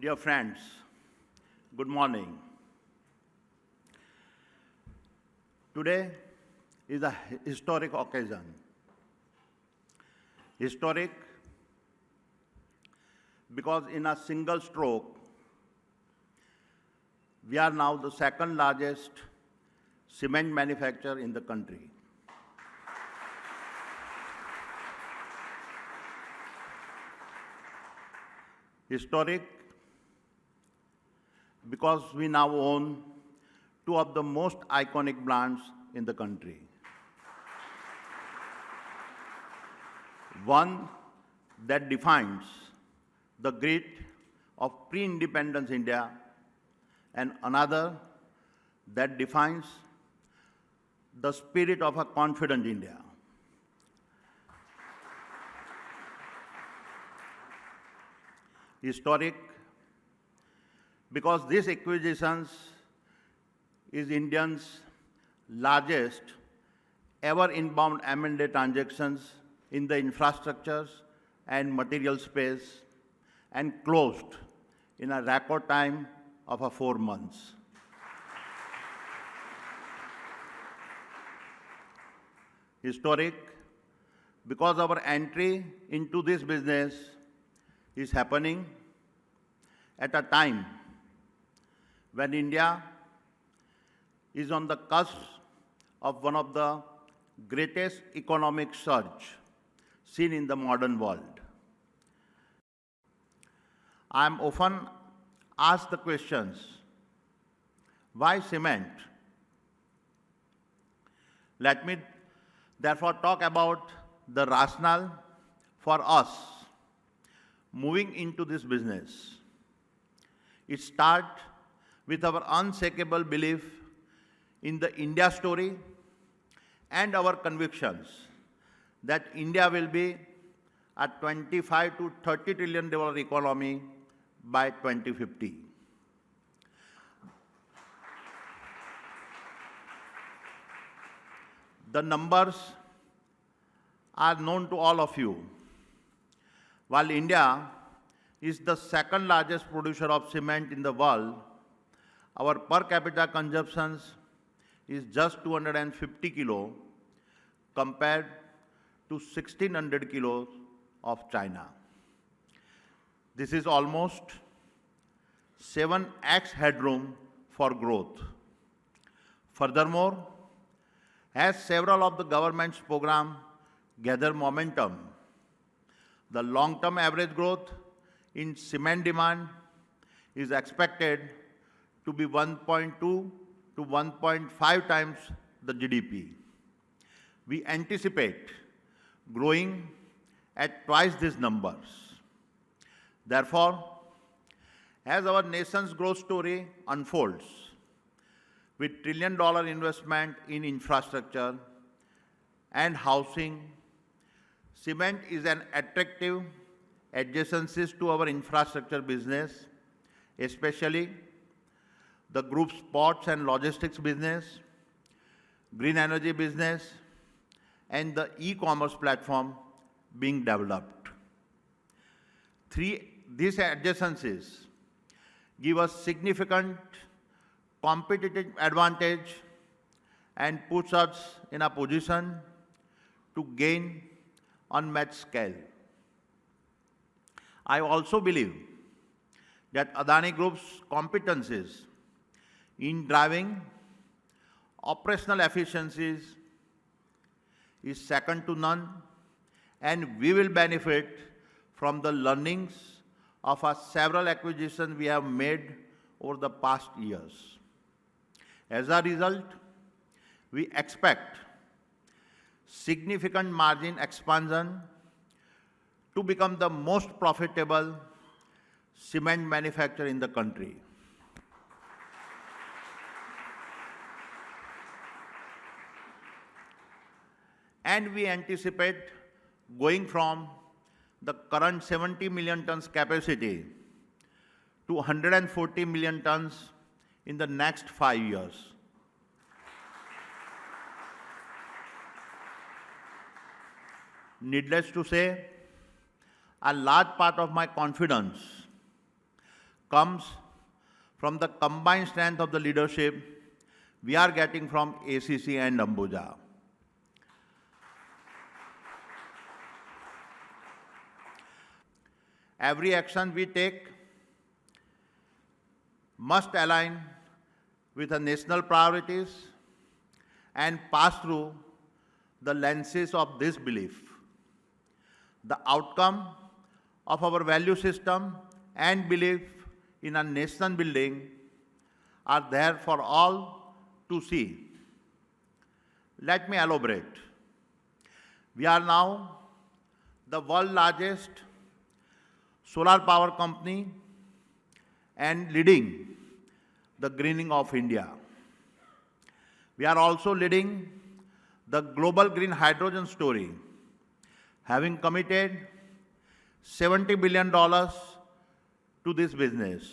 Dear friends, good morning. Today is a historic occasion. Historic because in a single stroke, we are now the second largest cement manufacturer in the country. Historic because we now own two of the most iconic brands in the country. One that defines the grit of pre-independence India, and another that defines the spirit of a confident India. Historic because this acquisition is India's largest ever inbound M&A transactions in the infrastructures and material space and closed in a record time of 4 months. Historic because our entry into this business is happening at a time when India is on the cusp of one of the greatest economic surge seen in the modern world. I am often asked the questions, why cement? Let me therefore talk about the rationale for us moving into this business. It starts with our unshakable belief in the India story and our convictions that India will be a $25 to $30 trillion economy by 2050. The numbers are known to all of you. While India is the second largest producer of cement in the world, our per capita consumption is just 250 kilo compared to 1600 kilos of China. This is almost 7x headroom for growth. Furthermore, as several of the government's programs gather momentum, the long-term average growth in cement demand is expected to be 1.2 to 1.5 times the GDP. We anticipate growing at twice these numbers. Therefore, as our nation's growth story unfolds, with trillion-dollar investment in infrastructure and housing, cement is an attractive adjacency to our infrastructure business, especially the group's ports and logistics business, green energy business, and the e-commerce platform being developed. These adjacencies give us significant competitive advantage and puts us in a position to gain unmatched scale. I also believe that Adani Group's competencies in driving operational efficiencies is second to none, and we will benefit from the learnings of our several acquisitions we have made over the past years. As a result, we expect significant margin expansion to become the most profitable cement manufacturer in the country. And we anticipate going from the current 70 million tons capacity to 140 million tons in the next 5 years. Needless to say, a large part of my confidence comes from the combined strength of the leadership we are getting from ACC and Ambuja. Every action we take must align with the national priorities and pass through the lenses of this belief. The outcome of our value system and belief in a nation building are there for all to see. Let me elaborate. We are now the world's largest solar power company and leading the greening of India. We are also leading the global green hydrogen story, having committed $70 billion to this business.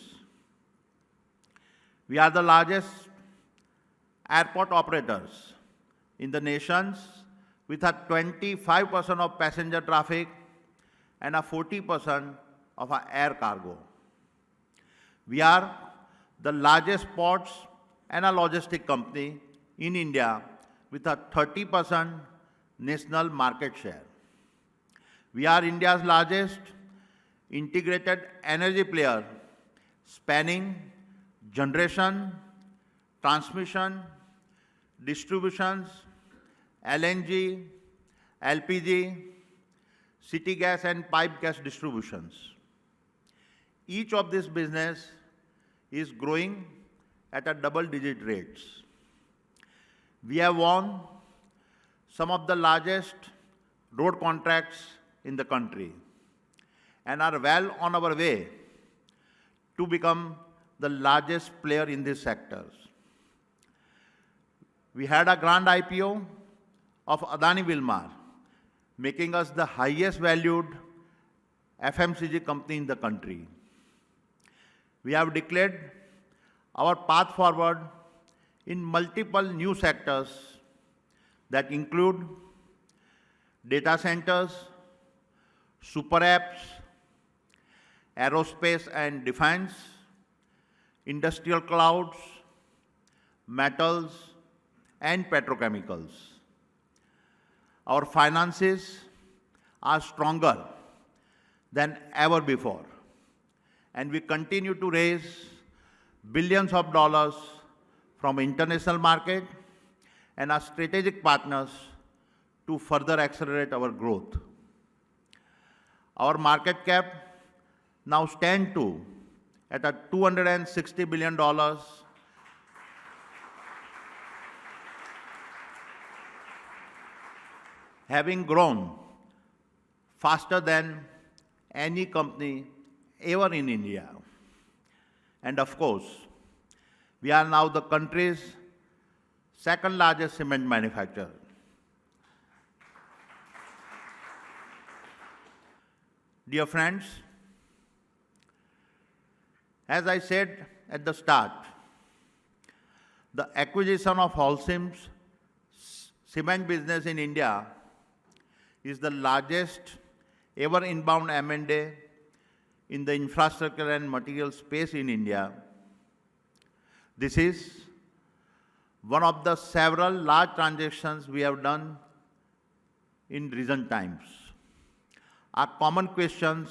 We are the largest airport operators in the nations with a 25% of passenger traffic and a 40% of our air cargo. We are the largest ports and a logistic company in India with a 30% national market share. We are India's largest integrated energy player, spanning generation, transmission, distributions, LNG, LPG, city gas and pipe gas distributions. Each of these business is growing at a double-digit rates. We have won some of the largest road contracts in the country and are well on our way to become the largest player in these sectors. We had a grand IPO of Adani Wilmar, making us the highest valued FMCG company in the country. We have declared our path forward in multiple new sectors that include data centers, super apps, aerospace and defense, industrial clouds, metals, and petrochemicals. Our finances are stronger than ever before, and we continue to raise billions of dollars from international market and our strategic partners to further accelerate our growth. Our market cap now stands at a $260 billion, having grown faster than any company ever in India. And of course, we are now the country's second largest cement manufacturer. Dear friends, as I said at the start, the acquisition of Holcim's cement business in India is the largest ever inbound M&A in the infrastructure and material space in India. This is one of the several large transactions we have done in recent times. Our common questions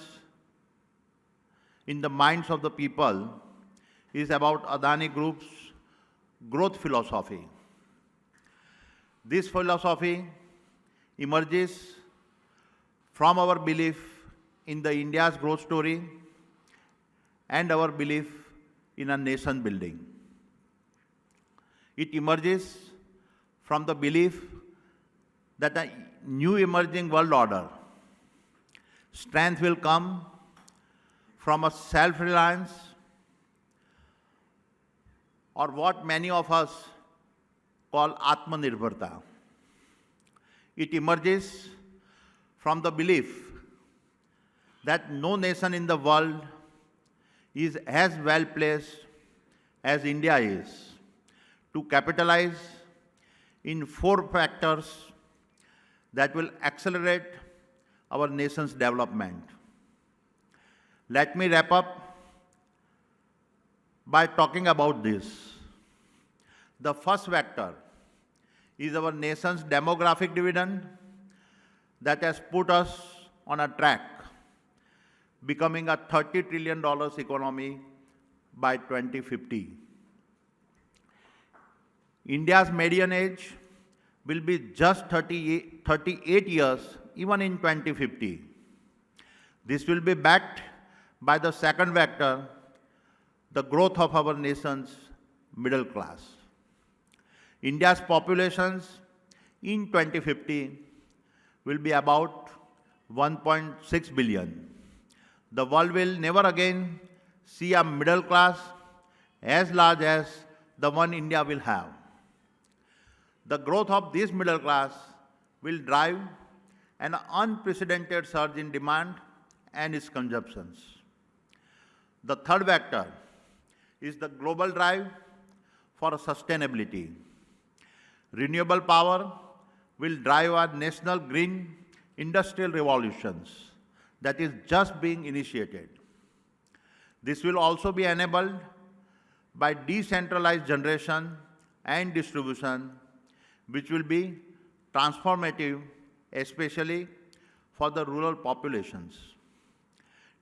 in the minds of the people is about Adani Group's growth philosophy. This philosophy emerges from our belief in the India's growth story and our belief in a nation building. It emerges from the belief that a new emerging world order strength will come from a self-reliance, or what many of us call Atmanirbharta. It emerges from the belief that no nation in the world is as well placed as India is to capitalize in 4 factors that will accelerate our nation's development. Let me wrap up by talking about this. The first vector is our nation's demographic dividend that has put us on a track, becoming a $30 trillion economy by 2050. India's median age will be just 38 years even in 2050. This will be backed by the second vector, the growth of our nation's middle class. India's populations in 2050 will be about 1.6 billion. The world will never again see a middle class as large as the one India will have. The growth of this middle class will drive an unprecedented surge in demand and its consumptions. The third vector is the global drive for sustainability. Renewable power will drive our national green industrial revolutions that is just being initiated. This will also be enabled by decentralized generation and distribution, which will be transformative, especially for the rural populations.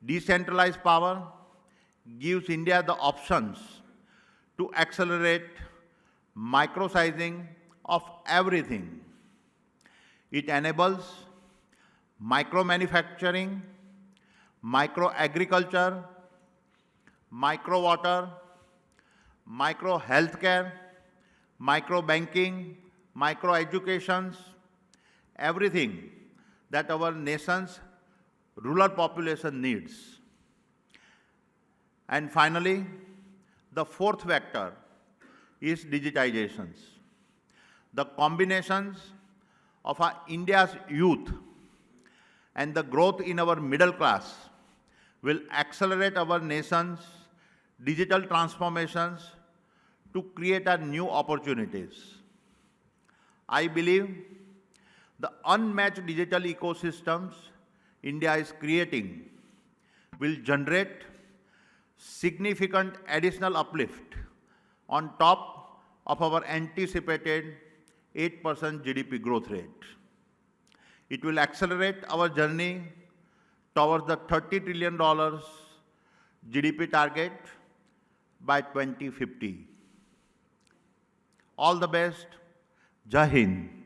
Decentralized power gives India the options to accelerate micro-sizing of everything. It enables micro-manufacturing, micro-agriculture, micro-water, micro-healthcare, micro-banking, micro-educations, everything that our nation's rural population needs. And finally, the fourth vector is digitizations. The combinations of our India's youth and the growth in our middle class will accelerate our nation's digital transformations to create our new opportunities. I believe the unmatched digital ecosystems India is creating will generate significant additional uplift on top of our anticipated 8% GDP growth rate. It will accelerate our journey towards the $30 trillion GDP target by 2050. All the best. Jai Hind.